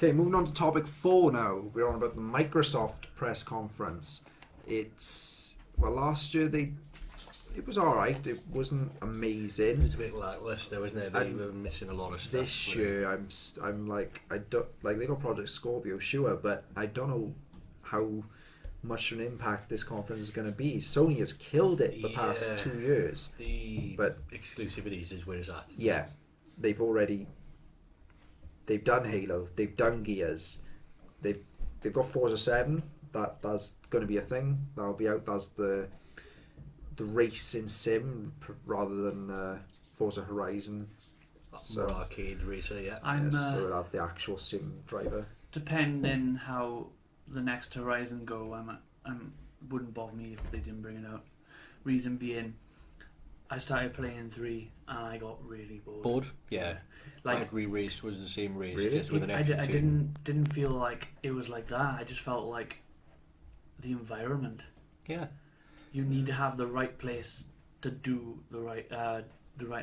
Okay, moving on to topic 4 now. We're on about the Microsoft press conference. Last year it was alright. It wasn't amazing. It was a bit lackluster, wasn't it? They were missing a lot of stuff. This year, I'm like, I don't like, they got Project Scorpio, sure, but I don't know how much of an impact this conference is going to be. Sony has killed it the past 2 years. But exclusivities is where it's at. Yeah, they've done Halo, they've done Gears, they've got Forza 7. That's going to be a thing. That'll be out. That's the racing sim rather than Forza Horizon. So more arcade racer, yeah. So it'll have the actual sim driver. Depending how the next Horizon go, wouldn't bother me if they didn't bring it out. Reason being, I started playing 3 and I got really bored. Bored? Yeah. Like every race was the same race, really? just with an extra I didn't feel like it was like that. I just felt like the environment. Yeah. You need to have the right place to do the right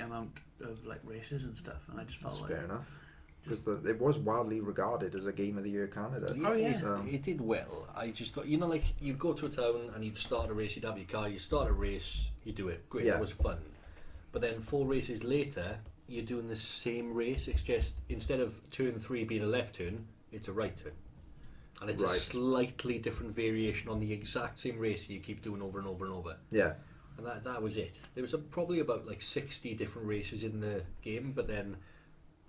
amount of like races and stuff, and I just felt That's like fair enough. Because it was widely regarded as a Game of the Year candidate. Oh yeah, it did well. I just thought, like you'd go to a town and you'd start a race, you'd have your car, you start a race, you do it. Great, that was fun. But then 4 races later, you're doing the same race. It's just instead of turn 3 being a left turn, it's a right turn. And it's a slightly different variation on the exact same race that you keep doing over and over and over. Yeah. And that was it. There was probably about like 60 different races in the game, but then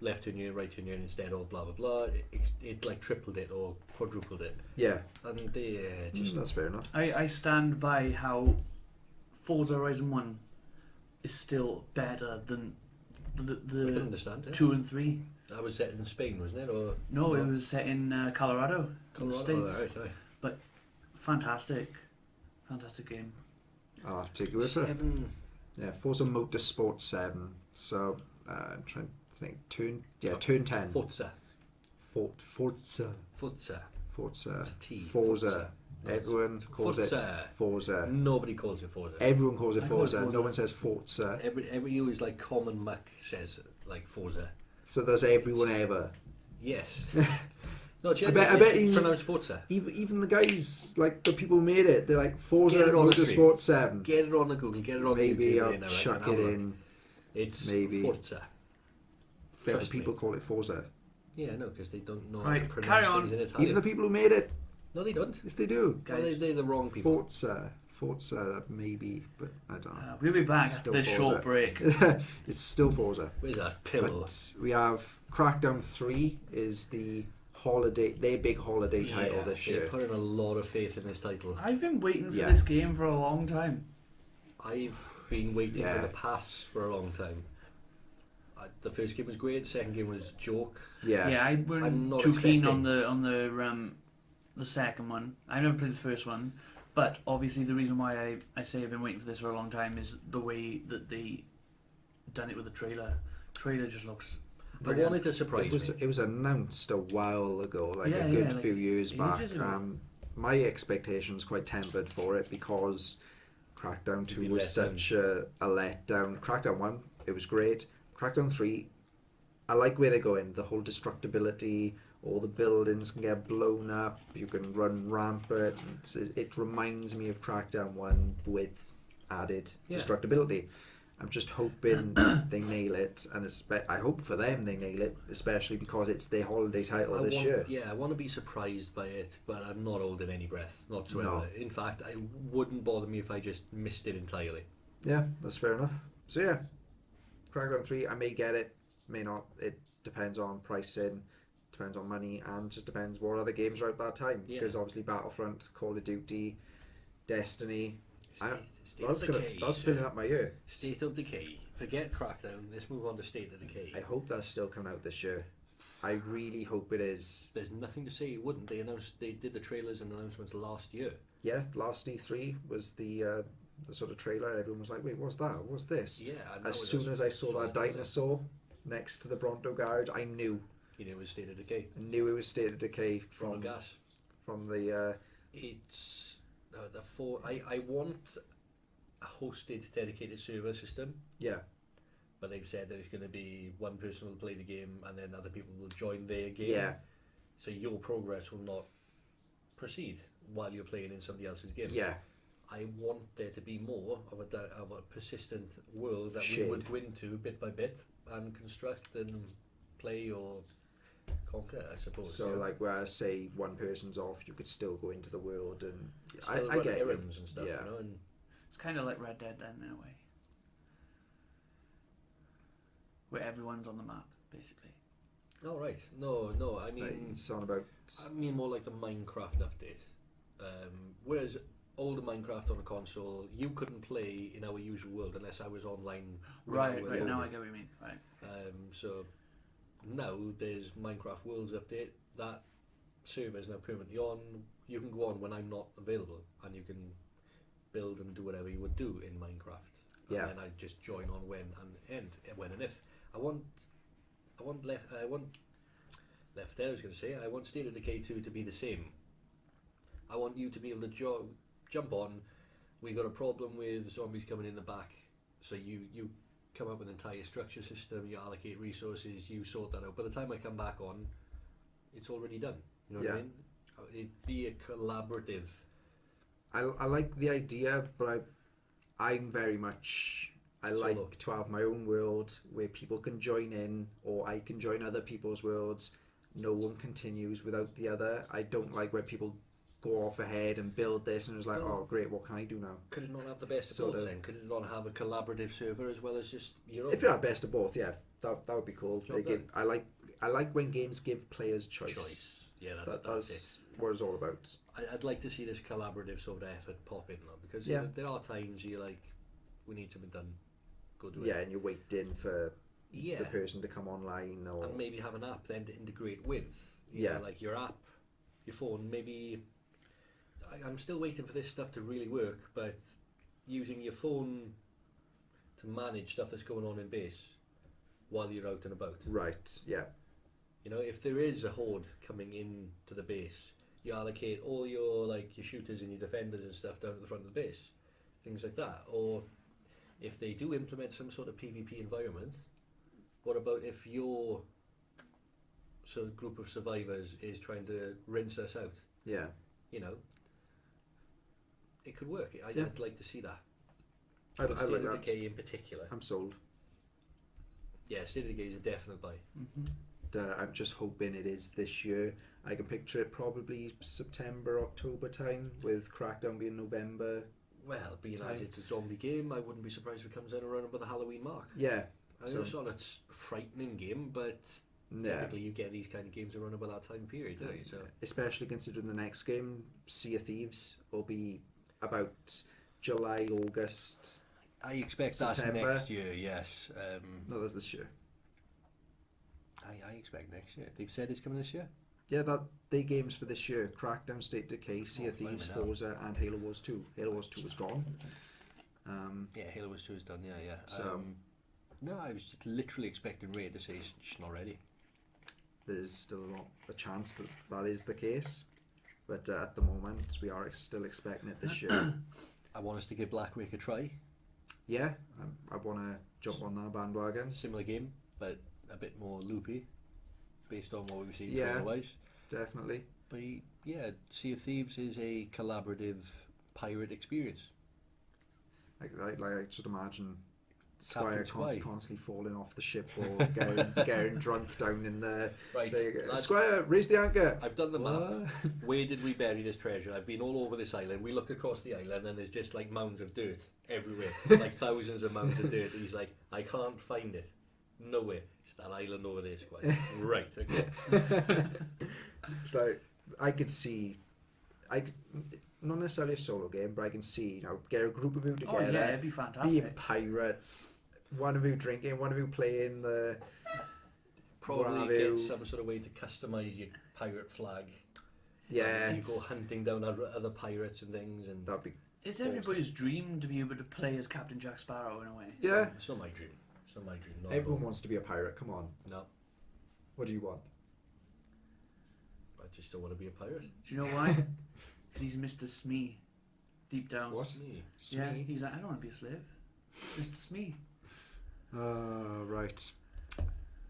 left turn here, right turn here instead, or blah blah blah. It like tripled it or quadrupled it. Yeah. And that's fair enough. I stand by how Forza Horizon 1 is still better than the 2 and 3. That was set in Spain, wasn't it? Or no, it was set in Colorado, in the States. Right. But fantastic game. I'll have to take it with it. Yeah, Forza Motorsport 7. So I'm trying to think. Turn 10. Forza. Forza. Everyone calls it Forza. Nobody calls it Forza. Everyone calls it Forza. No one says Forza. Every always like common Mac says like Forza. So does everyone ever? Yes. No, I bet it's pronounced Forza. Even the guys, like the people who made it, they're like Forza Motorsport 7. Get it on the Google, get it on maybe YouTube. I'll chuck it in. It's Forza. But people call it Forza. Yeah, no, because they don't know how to pronounce things in Italian. Even the people who made it. No, they don't. Yes, they do. Guys, they're the wrong people. Forza, maybe, but I don't know. We'll be back after this short break. It's still Forza. Where's that pillow? But we have Crackdown 3 is their big holiday title this year. They're putting a lot of faith in this title. I've been waiting for this game for a long time. I've been waiting for the pass for a long time. The first game was great. The second game was joke. Yeah, I wasn't too keen on the second one. I never played the first one, but obviously the reason why I say I've been waiting for this for a long time is the way that they done it with the trailer. Trailer just looks brilliant. I wanted to surprise me. It was announced a while ago, like a good few years back. My expectations quite tempered for it because Crackdown 2 was such a letdown. Crackdown 1, it was great. Crackdown 3, I like where they're going. The whole destructibility, all the buildings can get blown up, you can run rampant. It reminds me of Crackdown 1 with added destructibility. I'm just hoping they nail it, and I hope for them they nail it, especially because it's their holiday title this year. Yeah, I want to be surprised by it, but I'm not holding any breath, not whatsoever. No. In fact, it wouldn't bother me if I just missed it entirely. Yeah, that's fair enough. So yeah, Crackdown 3, I may get it, may not. It depends on pricing, depends on money, and just depends what other games are out that time. Because obviously Battlefront, Call of Duty, Destiny. That's filling up my ear. State of Decay. Forget Crackdown. Let's move on to State of Decay. I hope that's still coming out this year. I really hope it is. There's nothing to say it wouldn't. They did the trailers and announcements last year. Yeah, last E3 was the sort of trailer. Everyone was like, "Wait, what's that? What's this?" Yeah. As soon as I saw that dinosaur next to the Bronto garage, I knew. You knew it was State of Decay. I knew it was State of Decay from the gas. From the. It's the four. I want a hosted dedicated server system. Yeah. But they've said that it's going to be one person will play the game and then other people will join their game. Yeah. So your progress will not proceed while you're playing in somebody else's game. Yeah. I want there to be more of a persistent world that Shade. we would go into bit by bit and construct and play or conquer, I suppose. So like where say one person's off, you could still go into the world and still I run get errands and stuff, you know. And it's kind of like Red Dead then, in a way, where everyone's on the map, basically. oh right, no, I mean, it's on about. I mean more like the Minecraft update. Whereas older Minecraft on a console, you couldn't play in our usual world unless I was online. Right. Now I get what you mean. Right. So now there's Minecraft Worlds update. That server is now permanently on. You can go on when I'm not available, and you can build and do whatever you would do in Minecraft. Yeah. And then I just join on when and if. I want Left There. I was going to say I want State of Decay 2 to be the same. I want you to be able to jump on. We got a problem with zombies coming in the back, so you come up with an entire structure system. You allocate resources. You sort that out. By the time I come back on, it's already done. You know what I mean? It'd be a collaborative. I like the idea, but I'm very much. I Solo. like to have my own world where people can join in, or I can join other people's worlds. No one continues without the other. I don't like where people go off ahead and build this and it's like, oh great, what can I do now? Could it not have the best of Sort both of. then? Could it not have a collaborative server as well as just your own? If you had best of both, yeah, that would be cool. Job done. I like when games give players choice. Yeah, that's it. What it's all about. I'd like to see this collaborative sort of effort pop in though, because there are times you're like, we need something done, go do it. Yeah, and you're waiting for Yeah. the person to come online, or And maybe have an app then to integrate with. Yeah. Like your app, your phone, maybe. I'm still waiting for this stuff to really work, but using your phone to manage stuff that's going on in base while you're out and about. right, yeah, You know, if there is a horde coming in to the base, you allocate all your shooters and your defenders and stuff down at the front of the base, things like that. Or if they do implement some sort of PvP environment, what about if your group of survivors is trying to rinse us out? yeah. You know, it could work. I'd like to see that. I But State like of that. Decay in particular. I'm sold. Yeah, State of Decay is a definite buy. I'm just hoping it is this year. I can picture it probably September, October time, with Crackdown being November. Well, being as it's a zombie game, I wouldn't be surprised if it comes in around about the Halloween mark. Yeah. I know it's not a frightening game, but typically you get these kind of games around about that time period, don't you? So especially considering the next game, Sea of Thieves, will be about July, August. I expect September. that next year, yes. No, that's this year. I expect next year. They've said it's coming this year? Yeah, they games for this year. Crackdown, State Decay, Sea of Thieves, blimey, no. Forza, and Halo Wars 2. Halo Wars 2 is gone. Yeah, Halo Wars 2 is done, yeah. So no, I was just literally expecting Ray to say it's just not ready. there's still a chance that is the case. But at the moment, we are still expecting it this year. I want us to give Black Wake a try. Yeah, I want to jump on that bandwagon. Similar game, but a bit more loopy, based on what we've seen Yeah. trailer-wise. Definitely. But yeah, Sea of Thieves is a collaborative pirate experience. Like I just imagine Squire Squire. constantly falling off the ship or getting drunk down in the... Right, There you go. lads, Squire, raise the anchor! I've done the map. What? Where did we bury this treasure? I've been all over this island. We look across the island and there's just like mounds of dirt everywhere. Like thousands of mounds of dirt. And he's like, I can't find it. Nowhere. It's that island over there, Squire. Right, okay. It's like, I could see... not necessarily a solo game, but I can see, get a group of you together. Oh yeah, it'd be fantastic. Being pirates. One of you drinking, one of you playing the... Probably get some sort of way to customise your pirate flag. Yeah. You go hunting down other pirates and things. And That'd be... It's everybody's dream to be able to play as Captain Jack Sparrow in a way. Yeah. It's not my dream. It's not my dream. Not Everyone wants to be a pirate, come on. No. What do you want? I just don't want to be a pirate. Do you know why? Because he's Mr. Smee, deep down. What? Me. Yeah, Smee? he's like, I don't want to be a slave. Mr. Smee. Right.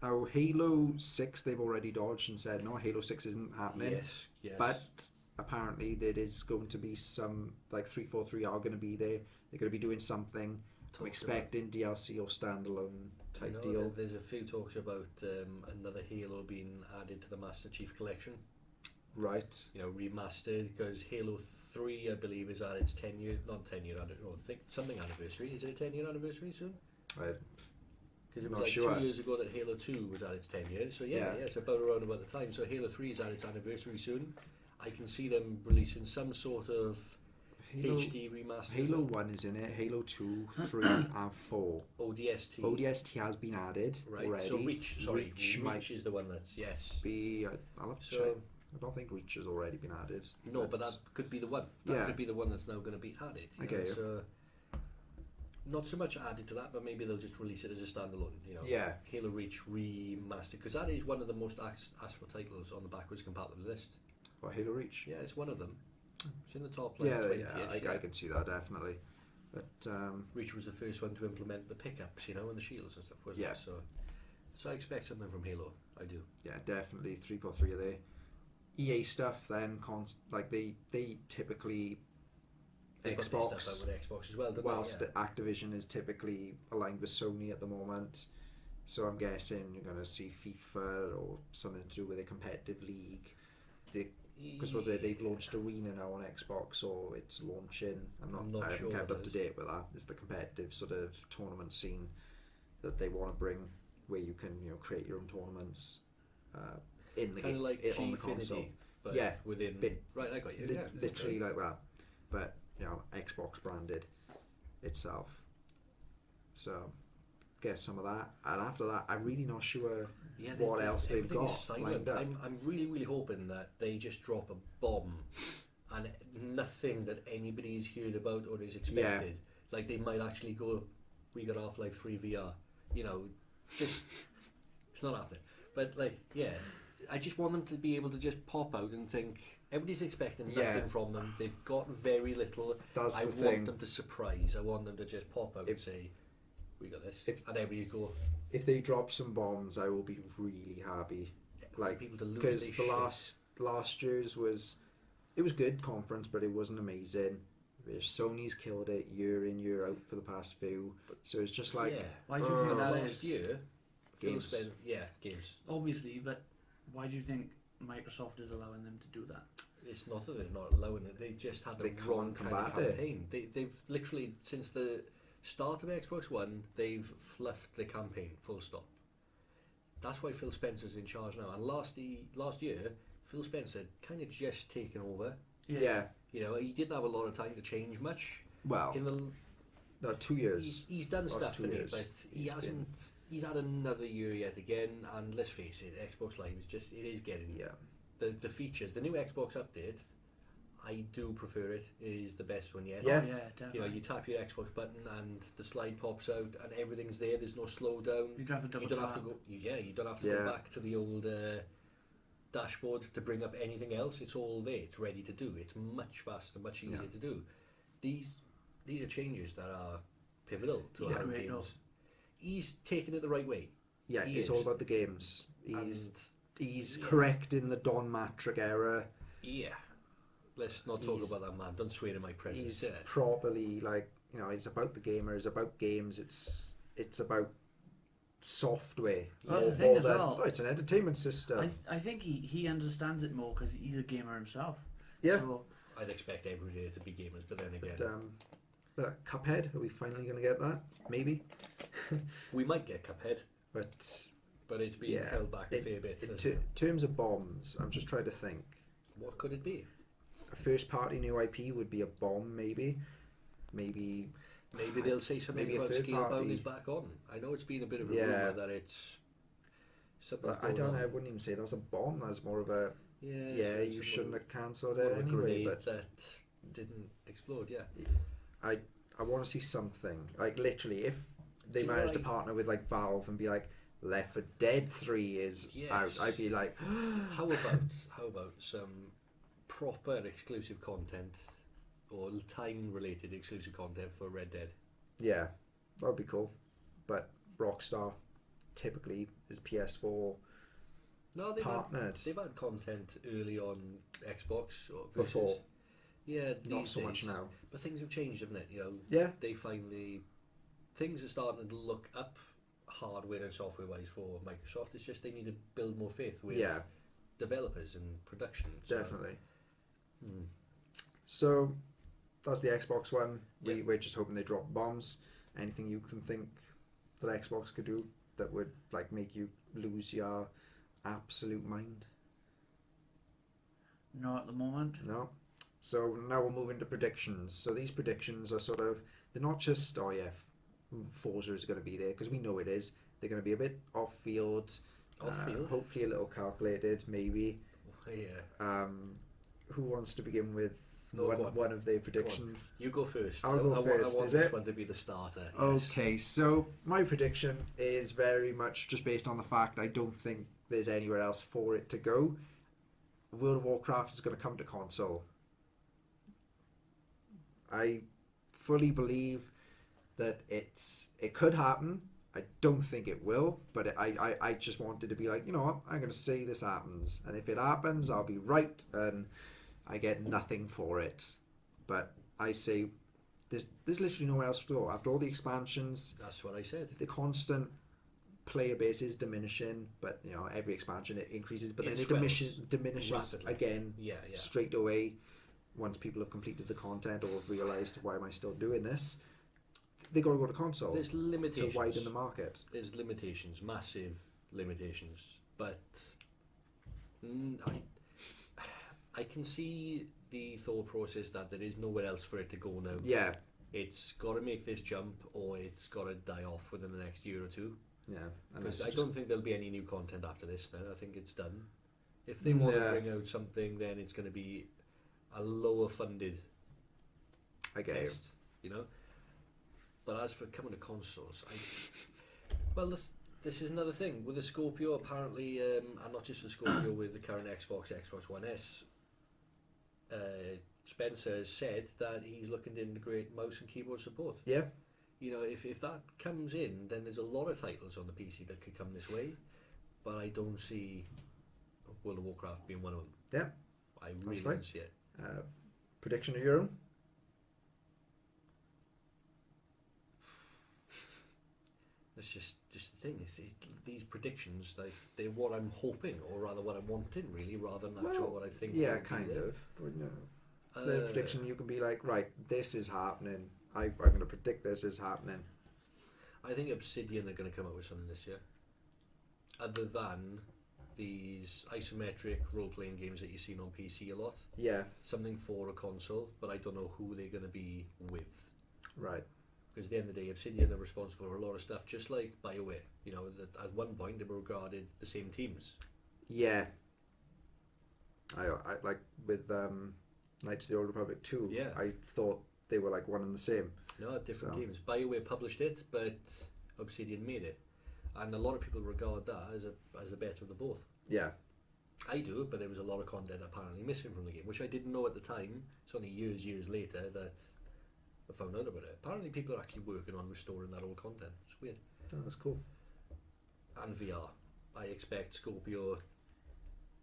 Now, Halo 6, they've already dodged and said, no, Halo 6 isn't happening. Yes. But apparently there is going to be some, like 343 are going to be there. They're going to be doing something. I'm expecting DLC or standalone type deal. There's a few talks about another Halo being added to the Master Chief Collection. Right. Remastered, because Halo 3, I believe, is at its 10-year, not 10-year, something anniversary. Is it a 10-year anniversary soon? Because it was 2 years ago that Halo 2 was at its 10 years. So yeah, it's about around about the time. So Halo 3 is at its anniversary soon. I can see them releasing some sort of HD remaster. Halo 1 is in it, Halo 2, 3 and 4. ODST. ODST has been added already. So Reach is the one that's, I'll have to check. I don't think Reach has already been added. No, but that could be the one. That could be the one that's now going to be added. So not so much added to that, but maybe they'll just release it as a standalone. Halo Reach remastered, because that is one of the most asked for titles on the backwards compatible list. What, Halo Reach? Yeah, it's one of them. It's in the top 20. I can see that definitely. But Reach was the first one to implement the pickups, and the shields and stuff, wasn't it? So I expect something from Halo. I do. Yeah, definitely. 343 are there. EA stuff then, they typically Xbox stuff out with Xbox as well, whilst Activision is typically aligned with Sony at the moment, so I'm guessing you're going to see FIFA or something to do with a competitive league. Because they've launched Arena now on Xbox, or it's launching. I haven't kept up to date with that. It's the competitive sort of tournament scene that they want to bring, where you can create your own tournaments in the kind of like on the console. But within right, I got you. Literally like that, but Xbox branded itself. So get some of that, and after that, I'm really not sure what else they've got lined up. I'm really, really hoping that they just drop a bomb, and nothing that anybody's heard about or is expected. Like they might actually go, we got Half-Life 3 VR. Just it's not happening. But I just want them to be able to just pop out and think everybody's expecting nothing from them. They've got very little. I want them to surprise. I want them to just pop out and say, we got this. And everybody go. If they drop some bombs, I will be really happy. People to lose, because the last year's was good conference, but it wasn't amazing. Sony's killed it year in year out for the past few, so it's just like why do you think that last year? Games. Games. Obviously, but why do you think Microsoft is allowing them to do that? It's not that they're not allowing it. They just had the wrong kind of campaign. They've literally, since the start of Xbox One, they've fluffed the campaign, full stop. That's why Phil Spencer's in charge now. And last year, Phil Spencer kind of just taken over. Yeah. He didn't have a lot of time to change much. Well, in the 2 years. He's done stuff in it, but he hasn't. He's had another year yet again, and let's face it, Xbox Live is getting the features. The new Xbox update, I do prefer it. It is the best one yet. Yeah, definitely. You tap your Xbox button and the slide pops out and everything's there. There's no slowdown. You don't have to go. You don't have to go back to the old dashboard to bring up anything else. It's all there. It's ready to do. It's much faster, much easier to do. These are changes that are pivotal to how games. He's taking it the right way. Yeah, it's all about the games. He's correcting the Don Matrick era. Yeah. Let's not talk about that man. Don't swear in my presence. He's properly it's about the gamer. It's about games. It's about software. That's the thing as well. It's an entertainment system. I think he understands it more because he's a gamer himself. Yeah. So, I'd expect every day to be gamers, but then again. Cuphead, are we finally going to get that? Maybe. We might get Cuphead. But it's being held back a fair bit. In terms of bombs, I'm just trying to think. What could it be? A first party new IP would be a bomb, maybe. Maybe they'll say something about Scalebound is back on. I know it's been a bit of a rumour that it's something. I wouldn't even say that's a bomb. That's more of a you shouldn't have cancelled it anyway. But that didn't explode. Yeah. I want to see something like literally if they managed to partner with Valve and be like Left 4 Dead 3 is out, I'd be like how about some proper exclusive content or time related exclusive content for Red Dead? Yeah, that would be cool. But Rockstar, typically is PS4 No, partnered. They've had content early on Xbox or versus, before. Yeah, Not so days, much now. But things have changed, haven't it? Yeah. They finally, things are starting to look up hardware and software wise for Microsoft. It's just they need to build more faith with developers and production. Definitely. So that's the Xbox one. We're just hoping they drop bombs. Anything you can think that Xbox could do that would like make you lose your absolute mind? No, at the moment. No. So now we'll move into predictions. So these predictions are sort of, they're not just, Forza is going to be there, because we know it is. They're going to be a bit off-field. Hopefully a little calculated, maybe. Yeah. Who wants to begin with one of their predictions? You go first. I'll go first. I want is this it? one to be the starter. Yes. Okay, so my prediction is very much just based on the fact I don't think there's anywhere else for it to go. World of Warcraft is going to come to console. I fully believe that it could happen. I don't think it will, but I just wanted to be like, you know what, I'm going to say this happens, and if it happens, I'll be right, and I get nothing for it. But I say there's literally nowhere else to go. After all the expansions, that's what I said. The constant player base is diminishing, but every expansion it increases, but then it diminishes rapidly. Again, straight away. Once people have completed the content or have realised, why am I still doing this? They got to go to console. There's limitations to widen the market. There's limitations, massive limitations. But I can see the thought process that there is nowhere else for it to go now. Yeah. It's got to make this jump, or it's got to die off within the next year or two. Yeah. Because I don't think there'll be any new content after this now. I think it's done. If they want to bring out something, then it's going to be a lower funded test, But as for coming to consoles, this is another thing with the Scorpio. Apparently, and not just the Scorpio, with the current Xbox One S. Spencer has said that he's looking to integrate mouse and keyboard support. Yeah. If that comes in, then there's a lot of titles on the PC that could come this way, but I don't see World of Warcraft being one of them. Yeah. I really don't see it. Prediction of your own? That's just the thing. It's these predictions, they're what I'm hoping, or rather what I'm wanting, really, rather than actually what I think. Yeah, kind of. But no. It's a prediction you can be like, right, this is happening. I'm going to predict this is happening. I think Obsidian are going to come up with something this year. Other than these isometric role-playing games that you've seen on PC a lot. Yeah. Something for a console, but I don't know who they're going to be with. Right. Because at the end of the day, Obsidian are responsible for a lot of stuff, just like BioWare. That at one point they were regarded the same teams. Yeah. I like with Knights of the Old Republic 2. Yeah. I thought they were like one and the same. No, different teams. BioWare published it, but Obsidian made it. And a lot of people regard that as the better of the both. Yeah. I do, but there was a lot of content apparently missing from the game, which I didn't know at the time. It's only years later that I found out about it. Apparently people are actually working on restoring that old content. It's weird. Oh, that's cool. And VR. I expect Scorpio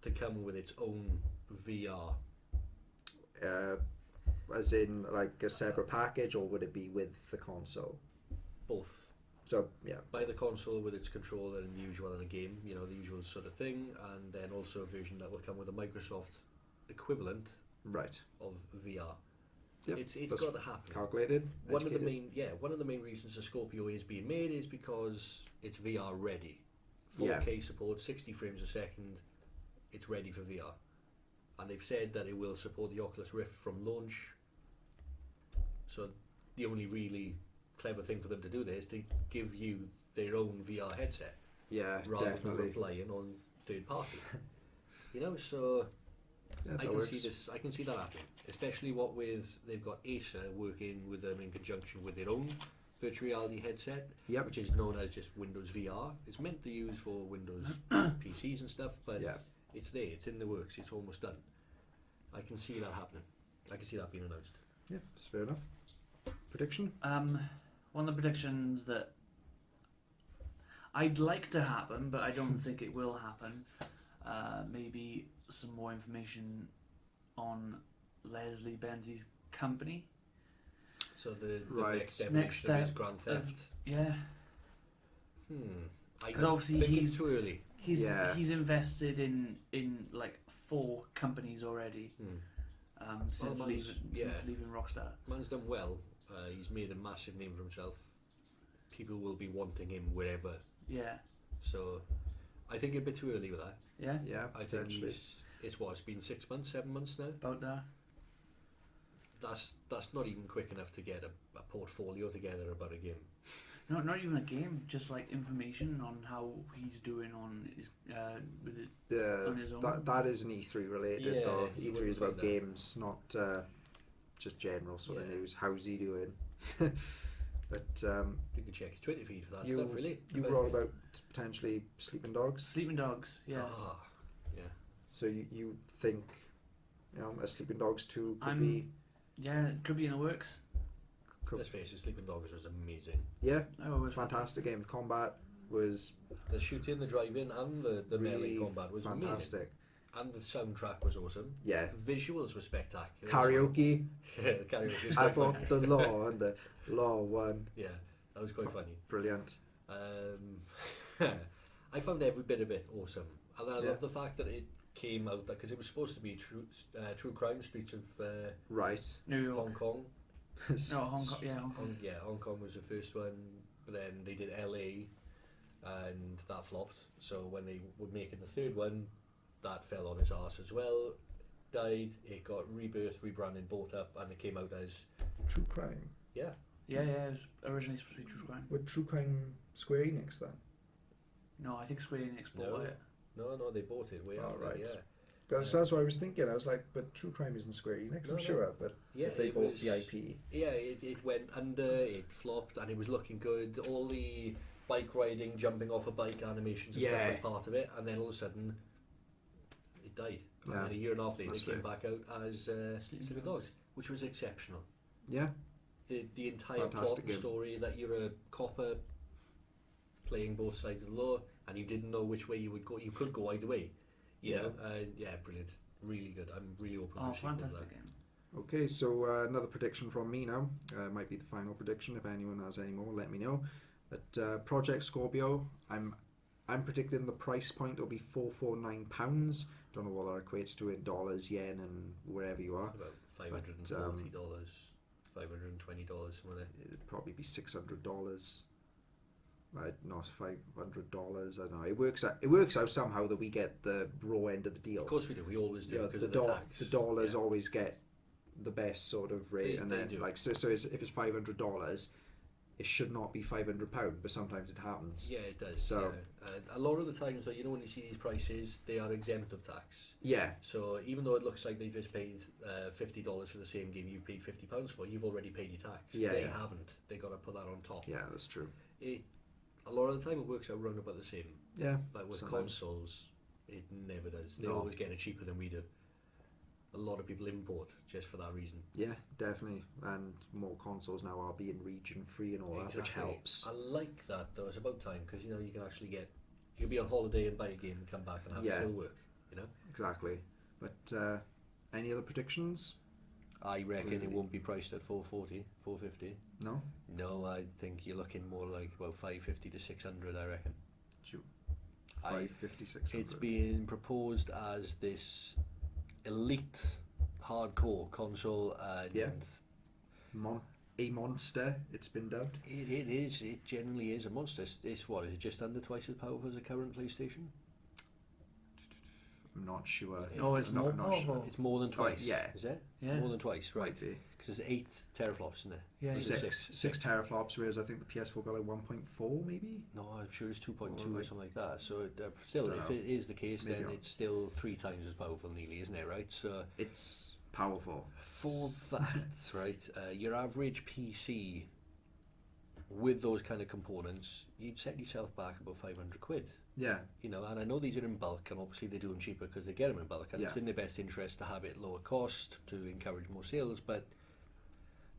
to come with its own VR. As in like a separate package, or would it be with the console? Both. So, yeah. Buy the console with its controller and the usual in a game, the usual sort of thing, and then also a version that will come with a Microsoft equivalent of VR. Yep. It's got to happen. Calculated. One of the main reasons the Scorpio is being made is because it's VR ready. 4K support, 60 frames a second, it's ready for VR. And they've said that it will support the Oculus Rift from launch. So the only really clever thing for them to do there is to give you their own VR headset. Yeah, rather definitely. than relying on third party. So I can see that happening. Especially what with they've got Acer working with them in conjunction with their own virtual reality headset, which is known as just Windows VR. It's meant to use for Windows PCs and stuff, but it's there, it's in the works, it's almost done. I can see that happening. I can see that being announced. Yeah, that's fair enough. Prediction? One of the predictions that I'd like to happen, but I don't think it will happen. Maybe some more information on Leslie Benzie's company. So the Right. next evolution of his Grand Theft. Yeah. Because obviously he's too early. He's invested in like 4 companies already. Since leaving Rockstar. Man's done well. He's made a massive name for himself. People will be wanting him wherever. Yeah. So I think a bit too early with that. Yeah. Yeah. I think it's been 6 months, 7 months now. About that. That's not even quick enough to get a portfolio together about a game. No, not even a game. Just like information on how he's doing on his on his own. That is an E3 related though. E3 is about games, not just general sort of news. How's he doing? But you could check his Twitter feed for that stuff. Really, you were all about potentially Sleeping Dogs. Sleeping Dogs, yes. Yeah. So you think, a Sleeping Dogs 2 could be? Yeah, it could be in the works. Let's face it, Sleeping Dogs was amazing. Yeah, fantastic game. The combat was... The shooting, the driving, and the melee combat was fantastic. Amazing. And the soundtrack was awesome. Yeah. Visuals were spectacular. Karaoke. Karaoke was I thought the law and the law one. Yeah, that was quite funny. Brilliant. I found every bit of it awesome. And I love the fact that it came out, because it was supposed to be true crime streets of New York. Hong Kong. No, Hong Kong. Yeah, Hong Kong. Hong Kong was the first one, but then they did LA, and that flopped. So when they were making the third one, that fell on his arse as well. Died. It got rebirthed, rebranded, bought up, and it came out as True Crime. Yeah. Yeah, it was originally supposed to be True Crime. Would True Crime Square Enix then? No, I think Square Enix bought it. No, they bought it way after. Right. Yeah. That's what I was thinking. I was like, but True Crime isn't Square Enix, I'm sure. But if they bought the IP. Yeah, it went under, it flopped, and it was looking good. All the bike riding, jumping off a bike animations and stuff was part of it, and then all of a sudden, it died. And then a year and a half later, it came back out as Sleeping Dogs, which was exceptional. Yeah. The entire plot and story that you're a copper playing both sides of the law, and you didn't know which way you would go. You could go either way. Yeah, brilliant, really good. I'm really open for fantastic game. Okay, so another prediction from me now. Might be the final prediction. If anyone has any more, let me know. But Project Scorpio, I'm predicting the price point will be £449. Don't know what that equates to in dollars, yen, and wherever you are. About $540, $520, somewhere there. It'd probably be $600. Not $500. I don't know. It works out somehow that we get the raw end of the deal. Of course we do. We always do because of the tax. The dollars always get the best sort of rate, and then so if it's $500, it should not be £500, but sometimes it happens. Yeah, it does. So a lot of the times, though, when you see these prices, they are exempt of tax. Yeah. So even though it looks like they just paid $50 for the same game you paid £50 for, you've already paid your tax. Yeah, they haven't. They got to put that on top. Yeah, that's true. A lot of the time it works out round about the same. Yeah. But with consoles, it never does. They always get it cheaper than we do. A lot of people import just for that reason. Yeah, definitely. And more consoles now are being region free and all that, which helps. I like that though. It's about time because you can actually you can be on holiday and buy a game and come back and have it still work. Exactly. But any other predictions? I reckon it won't be priced at $440, $450. No? No, I think you're looking more like about $550 to $600, I reckon. $550, $600. It's being proposed as this elite hardcore console and a monster, it's been dubbed. It is. It generally is a monster. It's what? Is it just under twice as powerful as a current PlayStation? I'm not sure. No, it's more powerful. Sure. It's more than twice. Yeah. Is it? Yeah. More than twice, right? Because there's 8 teraflops in there. Yeah. Six teraflops, whereas I think the PS4 got like 1.4 maybe? No, I'm sure it's 2.2 or something like that. So still, if it is the case, maybe then it's still 3 times as powerful nearly, isn't it, right? So it's powerful. For that, right, your average PC with those kind of components, you'd set yourself back about £500. Yeah. And I know these are in bulk, and obviously they do them cheaper because they get them in bulk, and it's in their best interest to have it lower cost to encourage more sales. But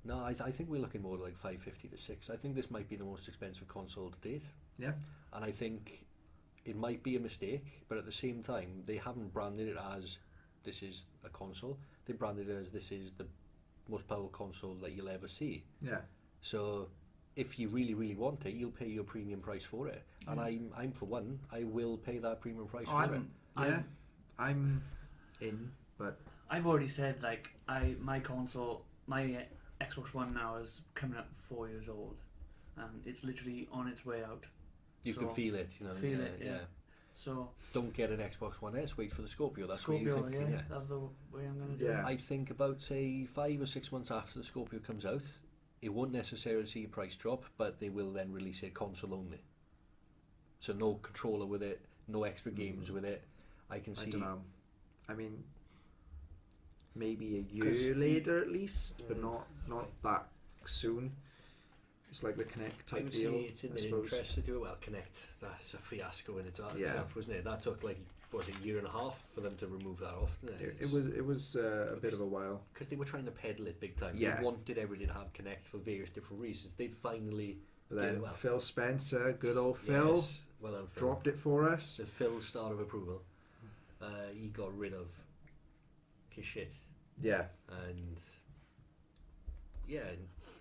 no, I think we're looking more like $550 to $600. I think this might be the most expensive console to date. Yeah. And I think it might be a mistake, but at the same time, they haven't branded it as this is a console. They branded it as this is the most powerful console that you'll ever see. Yeah. So if you really, really want it, you'll pay your premium price for it. And I'm for one, I will pay that premium price for it. I'm in, but I've already said like my console, my Xbox One now is coming up 4 years old, and it's literally on its way out. You can feel it, you know. Feel it, yeah. So don't get an Xbox One S. Wait for the Scorpio. That's Scorpio, what you think. Yeah, that's the way I'm going to do it. I think about say 5 or 6 months after the Scorpio comes out, it won't necessarily see a price drop, but they will then release it console only. So no controller with it, no extra games with it. I can see. I don't know. I mean, maybe a year later at least, but not that soon. It's like the Kinect type deal. It's in their interest to do it. Well, Kinect, that's a fiasco in itself, wasn't it? That took like a year and a half for them to remove that off. It was a bit of a while because they were trying to peddle it big time. Yeah. They wanted everything to have Kinect for various different reasons. They'd finally. But then Phil Spencer, good old Phil, yes, well done, Phil, dropped it for us. The Phil star of approval. He got rid of his shit. Yeah. And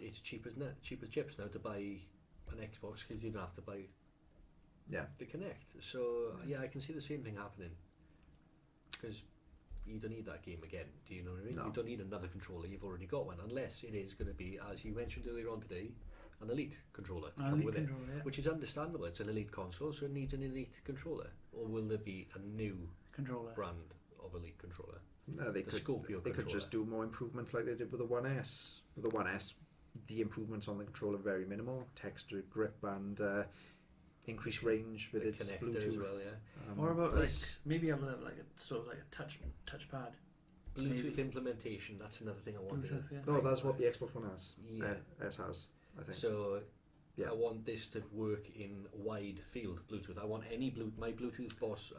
it's cheap as chips now to buy an Xbox because you don't have to buy the Kinect. So I can see the same thing happening because you don't need that game again. Do you know what I mean? No. You don't need another controller. You've already got one, unless it is going to be, as you mentioned earlier on today, an Elite controller to come with it, which is understandable. It's an Elite console, so it needs an Elite controller. Or will there be a new brand of Elite controller? No, they could just do more improvements like they did with the 1S. With the 1S, the improvements on the controller are very minimal. Texture, grip, and increased range with its Bluetooth. As well, yeah. Or about maybe have like a sort of like a touchpad. Bluetooth implementation. That's another thing I wanted. That's what the Xbox One has. S has, I think. So. I want this to work in wide field Bluetooth. I want my Bluetooth Boss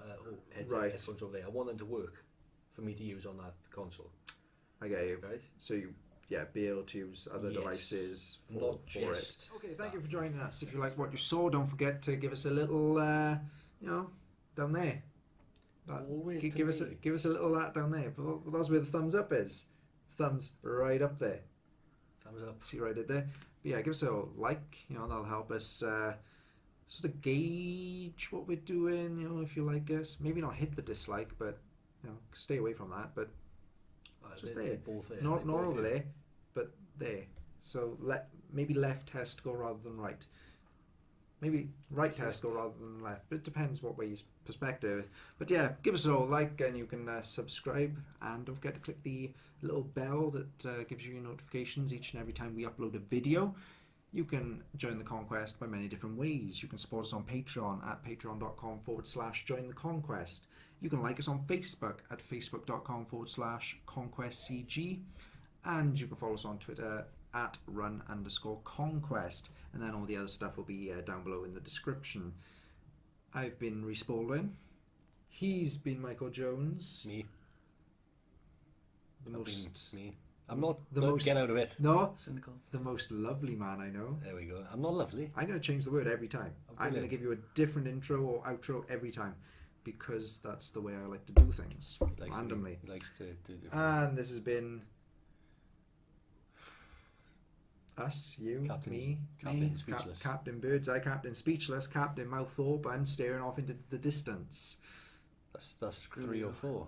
headphones over there. I want them to work for me to use on that console. I get you. Right? So you be able to use other devices for it. Okay, thank you for joining us. If you liked what you saw, don't forget to give us a little, down there. Give us a little that down there. But that's where the thumbs up is. Thumbs right up there. Thumbs up. See what I did there? But yeah, give us a like. That'll help us sort of gauge what we're doing. If you like us, maybe not hit the dislike, but stay away from that. But just there, not over there, but there. So maybe left testicle rather than right. Maybe right testicle rather than left. But it depends what way perspective. But yeah, give us a like, and you can subscribe, and don't forget to click the little bell that gives you notifications each and every time we upload a video. You can join the Conquest by many different ways. You can support us on Patreon at patreon.com/join the Conquest. You can like us on Facebook at facebook.com/conquestcg, and you can follow us on Twitter at run_conquest, and then all the other stuff will be down below in the description. I've been Rhys Baldwin. He's been Michael Jones. Me. Me. I'm not the most. Get out of it. No. Cynical. The most lovely man I know. There we go. I'm not lovely. I'm going to change the word every time. I'm going to give you a different intro or outro every time, because that's the way I like to do things. Randomly. He likes to do different. And this has been us, you, me, Captain Speechless. Captain Birdseye, Captain Speechless, Captain Mouthorpe, and staring off into the distance. That's 3 or 4.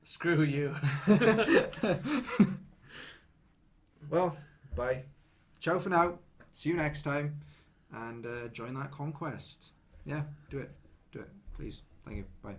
Screw you. Well, bye. Ciao for now. See you next time. And join that Conquest. Yeah, do it. Please. Thank you. Bye.